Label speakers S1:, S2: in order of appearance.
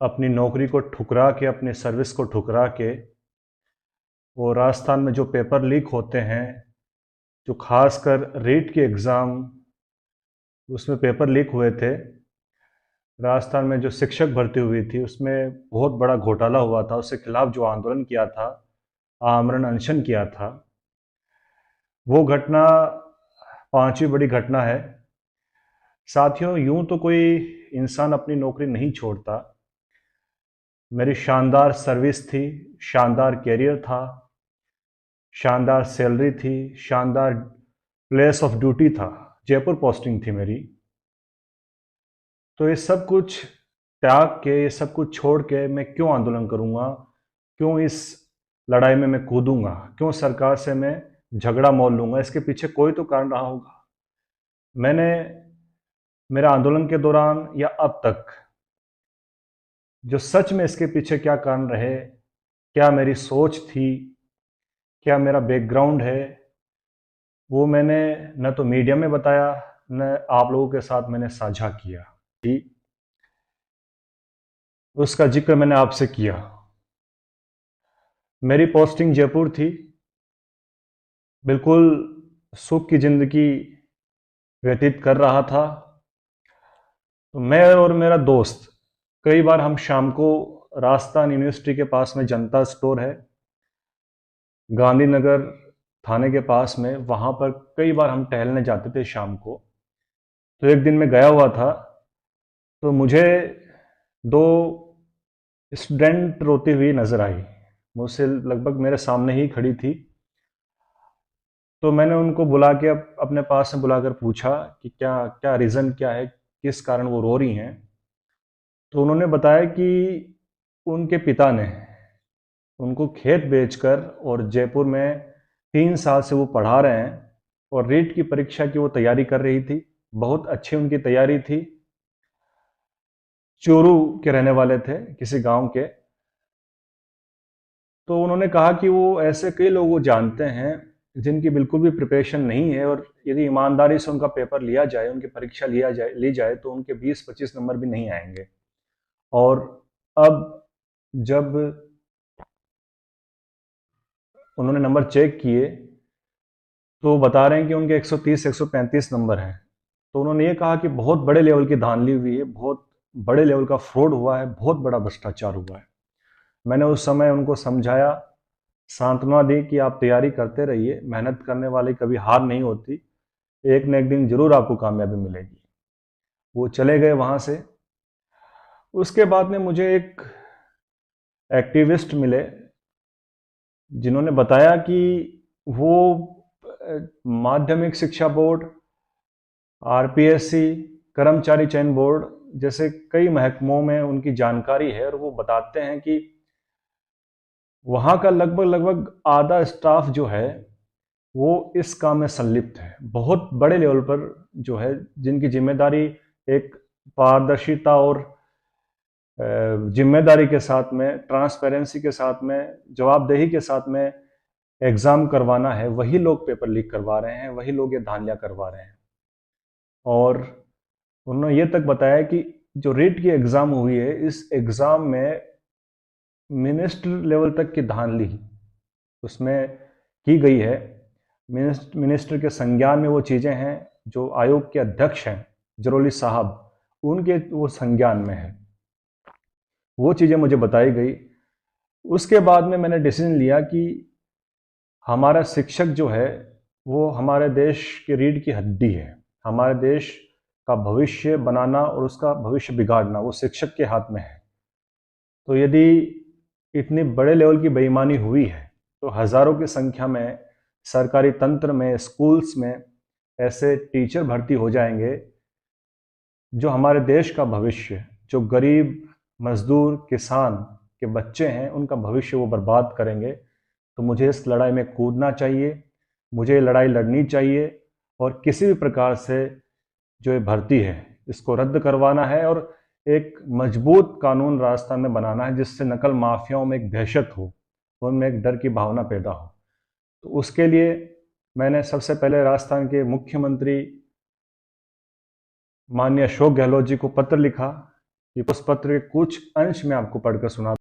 S1: अपनी नौकरी को ठुकरा के, अपनी सर्विस को ठुकरा के, वो राजस्थान में जो पेपर लीक होते हैं, जो खासकर रीट के एग्ज़ाम, उसमें पेपर लीक हुए थे। राजस्थान में जो शिक्षक भर्ती हुई थी उसमें बहुत बड़ा घोटाला हुआ था। उसके खिलाफ जो आंदोलन किया था, आमरण अनशन किया था, वो घटना पांचवी बड़ी घटना है। साथियों, यूं तो कोई इंसान अपनी नौकरी नहीं छोड़ता। मेरी शानदार सर्विस थी, शानदार कैरियर था, शानदार सैलरी थी, शानदार प्लेस ऑफ ड्यूटी था, जयपुर पोस्टिंग थी मेरी। तो ये सब कुछ त्याग के, ये सब कुछ छोड़ के मैं क्यों आंदोलन करूंगा? क्यों इस लड़ाई में मैं कूदूंगा? क्यों सरकार से मैं झगड़ा मोल लूंगा? इसके पीछे कोई तो कारण रहा होगा। मैंने मेरे आंदोलन के दौरान या अब तक जो सच में इसके पीछे क्या कारण रहे, क्या मेरी सोच थी, क्या मेरा बैकग्राउंड है, वो मैंने न तो मीडिया में बताया, न आप लोगों के साथ मैंने साझा किया। उसका जिक्र मैंने आपसे किया। मेरी पोस्टिंग जयपुर थी। बिल्कुल सुख की जिंदगी व्यतीत कर रहा था। तो मैं और मेरा दोस्त, कई बार हम शाम को राजस्थान यूनिवर्सिटी के पास में जनता स्टोर है, गांधीनगर थाने के पास में, वहाँ पर कई बार हम टहलने जाते थे शाम को। तो एक दिन मैं गया हुआ था, तो मुझे दो स्टूडेंट रोती हुई नजर आई। मुझसे लगभग मेरे सामने ही खड़ी थी। तो मैंने उनको बुला के अपने पास में बुलाकर पूछा कि क्या क्या रीज़न क्या है, किस कारण वो रो रही हैं। तो उन्होंने बताया कि उनके पिता ने उनको खेत बेचकर, और जयपुर में 3 साल से वो पढ़ा रहे हैं, और रीट की परीक्षा की वो तैयारी कर रही थी। बहुत अच्छी उनकी तैयारी थी। चूरू के रहने वाले थे, किसी गांव के। तो उन्होंने कहा कि वो ऐसे कई लोग वो जानते हैं जिनकी बिल्कुल भी प्रिपरेशन नहीं है, और यदि ईमानदारी से उनका पेपर लिया जाए, उनकी परीक्षा ली जाए, तो उनके 20-25 नंबर भी नहीं आएंगे। और अब जब उन्होंने नंबर चेक किए, तो बता रहे हैं कि उनके 130-135 नंबर हैं। तो उन्होंने ये कहा कि बहुत बड़े लेवल की धांधली हुई है, बहुत बड़े लेवल का फ्रॉड हुआ है, बहुत बड़ा भ्रष्टाचार हुआ है। मैंने उस समय उनको समझाया, सांत्वना दी कि आप तैयारी करते रहिए, मेहनत करने वाली कभी हार नहीं होती, एक न एक दिन जरूर आपको कामयाबी मिलेगी। वो चले गए वहाँ से। उसके बाद में मुझे एक एक्टिविस्ट मिले, जिन्होंने बताया कि वो माध्यमिक शिक्षा बोर्ड, आरपीएससी, कर्मचारी चयन बोर्ड जैसे कई महकमों में उनकी जानकारी है, और वो बताते हैं कि वहाँ का लगभग लगभग आधा स्टाफ जो है वो इस काम में संलिप्त है, बहुत बड़े लेवल पर जो है, जिनकी जिम्मेदारी एक पारदर्शिता और जिम्मेदारी के साथ में, ट्रांसपेरेंसी के साथ में, जवाबदेही के साथ में एग्ज़ाम करवाना है, वही लोग पेपर लीक करवा रहे हैं, वही लोग ये धांधलियाँ करवा रहे हैं। और उन्होंने ये तक बताया कि जो रीट की एग्ज़ाम हुई है, इस एग्ज़ाम में मिनिस्टर लेवल तक की धांधली उसमें की गई है। मिनिस्टर के संज्ञान में वो चीज़ें हैं, जो आयोग के अध्यक्ष हैं जरोली साहब, उनके वो संज्ञान में है। वो चीज़ें मुझे बताई गई। उसके बाद में मैंने डिसीजन लिया कि हमारा शिक्षक जो है वो हमारे देश की रीढ़ की हड्डी है। हमारे देश का भविष्य बनाना और उसका भविष्य बिगाड़ना वो शिक्षक के हाथ में है। तो यदि इतनी बड़े लेवल की बेईमानी हुई है, तो हज़ारों की संख्या में सरकारी तंत्र में, स्कूल्स में ऐसे टीचर भर्ती हो जाएंगे जो हमारे देश का भविष्य, जो गरीब मजदूर किसान के बच्चे हैं, उनका भविष्य वो बर्बाद करेंगे। तो मुझे इस लड़ाई में कूदना चाहिए, मुझे ये लड़ाई लड़नी चाहिए, और किसी भी प्रकार से जो ये भर्ती है इसको रद्द करवाना है, और एक मजबूत कानून राजस्थान में बनाना है जिससे नकल माफियाओं में एक दहशत हो, उनमें एक डर की भावना पैदा हो। तो उसके लिए मैंने सबसे पहले राजस्थान के मुख्यमंत्री माननीय अशोक गहलोत जी को पत्र लिखा ये प्रश्न पत्र के कुछ अंश मैं आपको पढ़कर सुना